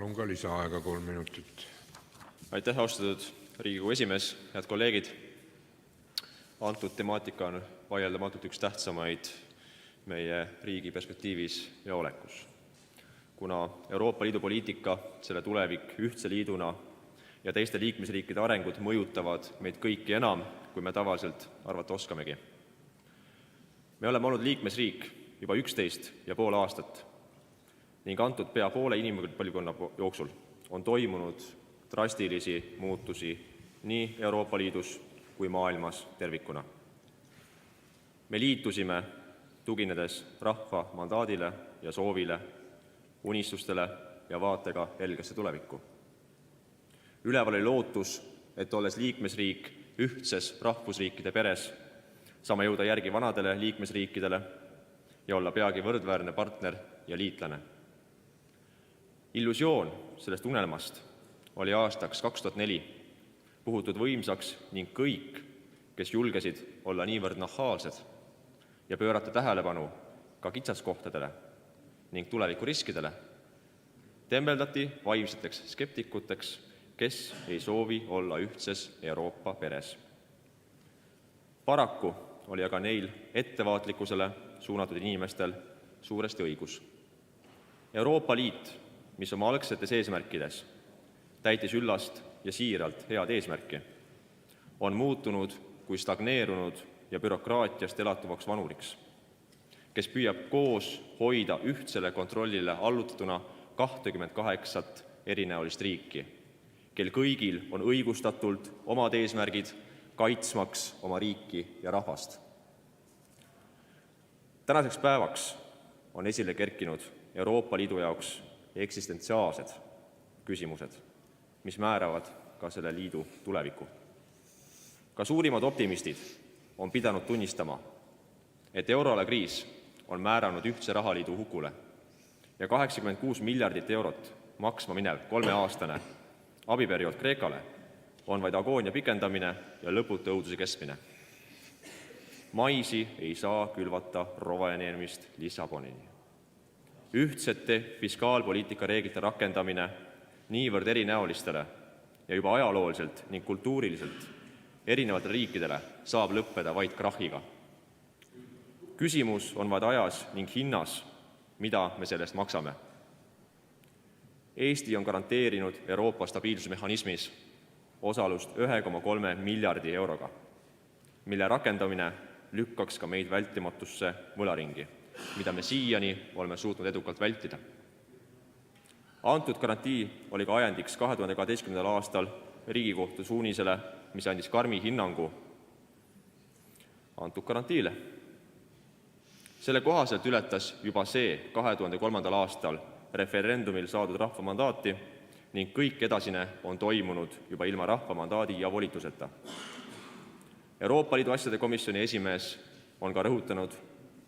Palun ka lisaaega 3 minutit. Aitäh, austatud Riigikogu esimees, head kolleegid! Antud temaatika on vaieldamatult üks tähtsamaid meie riigi perspektiivis ja olekus. Kuna Euroopa Liidu poliitika, selle tulevik ühtse liiduna ja teiste liikmesriikide arengud mõjutavad meid kõiki enam, kui me tavaliselt arvata oskamegi. Me oleme olnud liikmesriik juba 11,5 aastat ning antud pea poole inimpõlvkonna jooksul on toimunud drastilisi muutusi nii Euroopa Liidus kui maailmas tervikuna. Me liitusime tuginedes rahva mandaadile ja soovile, unistustele ja vaatega helgesse tulevikku. Üleval oli lootus, et olles liikmesriik ühtses rahvusriikide peres, saame jõuda järgi vanadele liikmesriikidele ja olla peagi võrdväärne partner ja liitlane. Illusioon sellest unelmast oli aastaks 2004 puhutud võimsaks ning kõik, kes julgesid olla niivõrd nahaalsed ja pöörata tähelepanu ka kitsaskohtadele ning tulevikuriskidele, tembeldati vaimseteks skeptikuteks, kes ei soovi olla ühtses Euroopa peres. Paraku oli aga neil ettevaatlikkusele suunatud inimestel suuresti õigus. Euroopa Liit, mis oma algsetes eesmärkides täitis üllast ja siiralt head eesmärki, on muutunud kui stagneerunud ja bürokraatiast elatuvaks vanuriks, kes püüab koos hoida ühtsele kontrollile allutatuna 28 erinäolist riiki, kel kõigil on õigustatult omad eesmärgid kaitsmaks oma riiki ja rahvast. Tänaseks päevaks on esile kerkinud Euroopa Liidu jaoks eksistentsiaalsed küsimused, mis määravad ka selle liidu tuleviku. Ka suurimad optimistid on pidanud tunnistama, et euroala kriis on määranud ühtse rahaliidu hukule ja 86 miljardit eurot maksma minev 3-aastane abiperiood Kreekale on vaid agoonia pikendamine ja lõputu õuduse kestmine. Maisi ei saa külvata Rovaniemist Lissabonini. Ühtsete fiskaalpoliitika reeglite rakendamine niivõrd erinäolistele ja juba ajalooliselt ning kultuuriliselt erinevatele riikidele saab lõppeda vaid krahiga. Küsimus on vaid ajas ning hinnas, mida me sellest maksame. Eesti on garanteerinud Euroopa stabiilsusmehhanismis osalust 1,3 miljardi euroga, mille rakendamine lükkaks ka meid vältimatusse võlaringi, mida me siiani oleme suutnud edukalt vältida. Antud garantii oli ka ajendiks 2012. aastal Riigikohtu suunisele, mis andis karmi hinnangu antud garantiile. Selle kohaselt ületas juba see 2003. aastal referendumil saadud rahva mandaati ning kõik edasine on toimunud juba ilma rahva mandaadi ja volituseta. Euroopa Liidu asjade komisjoni esimees on ka rõhutanud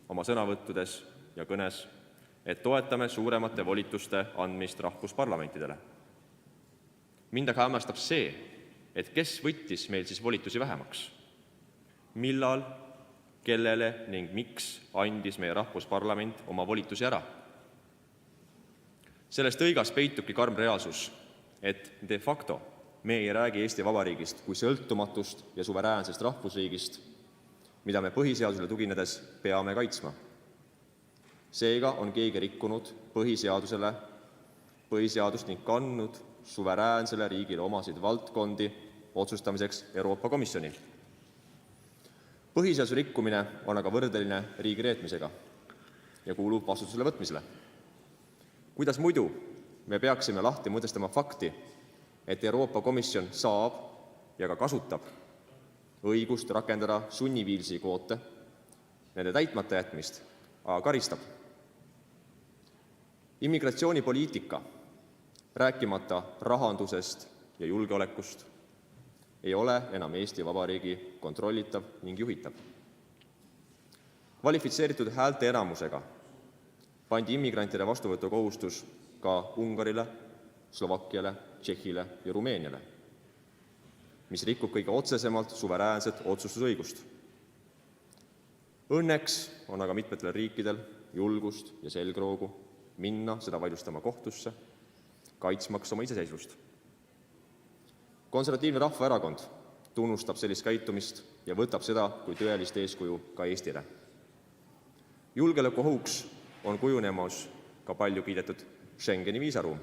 oma sõnavõttudes ja kõnes, et toetame suuremate volituste andmist rahvusparlamentidele. Mind aga hämmastab see, et kes võttis meil siis volitusi vähemaks? Millal, kellele ning miks andis meie rahvusparlament oma volitusi ära? Sellest õigas peitubki karm reaalsus, et de facto me ei räägi Eesti Vabariigist kui sõltumatust ja suveräänsest rahvusriigist, mida me põhiseadusele tuginedes peame kaitsma. Seega on keegi rikkunud põhiseadust ning kandnud suveräänsele riigile omasid valdkondi otsustamiseks Euroopa Komisjoni. Põhiseaduse rikkumine on aga võrdeline riigi reetmisega ja kuulub vastutusele võtmisele. Kuidas muidu me peaksime lahti mõtestama fakti, et Euroopa Komisjon saab ja ka kasutab õigust rakendada sunniviilsi kvoote, nende täitmata jätmist, aga karistab. Immigratsioonipoliitika, rääkimata rahandusest ja julgeolekust, ei ole enam Eesti Vabariigi kontrollitav ning juhitav. Kvalifitseeritud häälte enamusega pandi immigrantide vastuvõtu kohustus ka Ungarile, Slovakkiale, Tšehhile ja Rumeeniale, mis rikub kõige otsesemalt suveräänset otsustusõigust. Õnneks on aga mitmetel riikidel julgust ja selgroogu minna seda vaidlustama kohtusse kaitsmaks oma iseseisvust. Konservatiivne Rahvaerakond tunnustab sellist käitumist ja võtab seda kui tõelist eeskuju ka Eestile. Julgeolekuohuks on kujunemas ka palju kiidetud Schengeni viisaruum,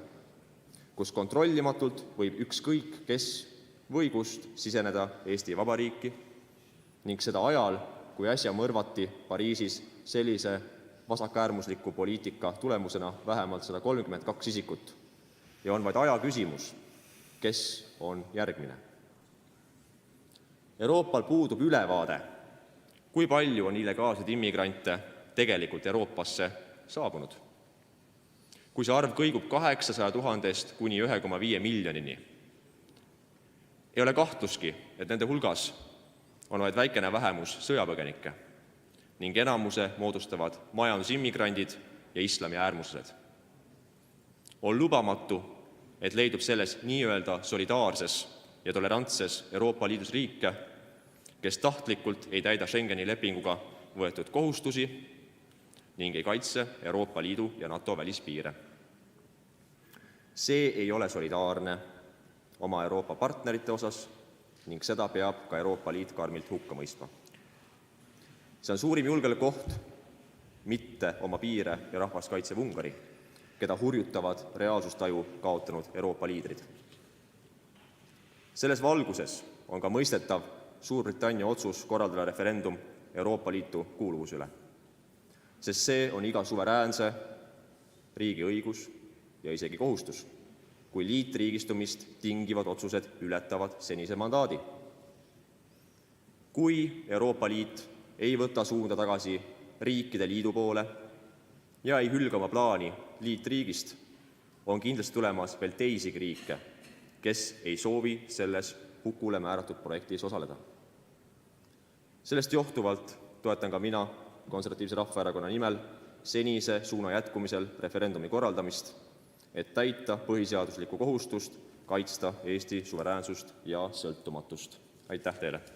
kus kontrollimatult võib ükskõik kes või kust siseneda Eesti Vabariiki ning seda ajal, kui äsja mõrvati Pariisis sellise vasakäärmusliku poliitika tulemusena vähemalt 132 isikut ja on vaid aja küsimus, kes on järgmine. Euroopal puudub ülevaade, kui palju on illegaalseid immigrante tegelikult Euroopasse saabunud. Kui see arv kõigub 800 000 kuni 1,5 miljonini, ei ole kahtluski, et nende hulgas on vaid väikene vähemus sõjapõgenikke ning enamuse moodustavad majandusimmigrandid ja islami äärmuslased. On lubamatu, et leidub selles nii-öelda solidaarses ja tolerantses Euroopa Liidus riike, kes tahtlikult ei täida Schengeni lepinguga võetud kohustusi ning ei kaitse Euroopa Liidu ja NATO välispiire. See ei ole solidaarne oma Euroopa partnerite osas ning seda peab ka Euroopa Liit karmilt hukka mõistma. See on suurim julgeolekuoht, mitte oma piire ja rahvast kaitsev Ungari, keda hurjutavad reaalsustaju kaotanud Euroopa liidrid. Selles valguses on ka mõistetav Suurbritannia otsus korraldada referendum Euroopa Liitu kuuluvuse üle, sest see on iga suveräänse riigi õigus ja isegi kohustus, kui liitriigistumist tingivad otsused ületavad senise mandaadi. Kui Euroopa Liit ei võta suunda tagasi riikide liidu poole ja ei hülga oma plaani liitriigist, on kindlasti tulemas veel teisigi riike, kes ei soovi selles hukule määratud projektis osaleda. Sellest johtuvalt toetan ka mina Konservatiivse Rahvaerakonna nimel senise suuna jätkumisel referendumi korraldamist, et täita põhiseaduslikku kohustust kaitsta Eesti suveräänsust ja sõltumatust. Aitäh teile!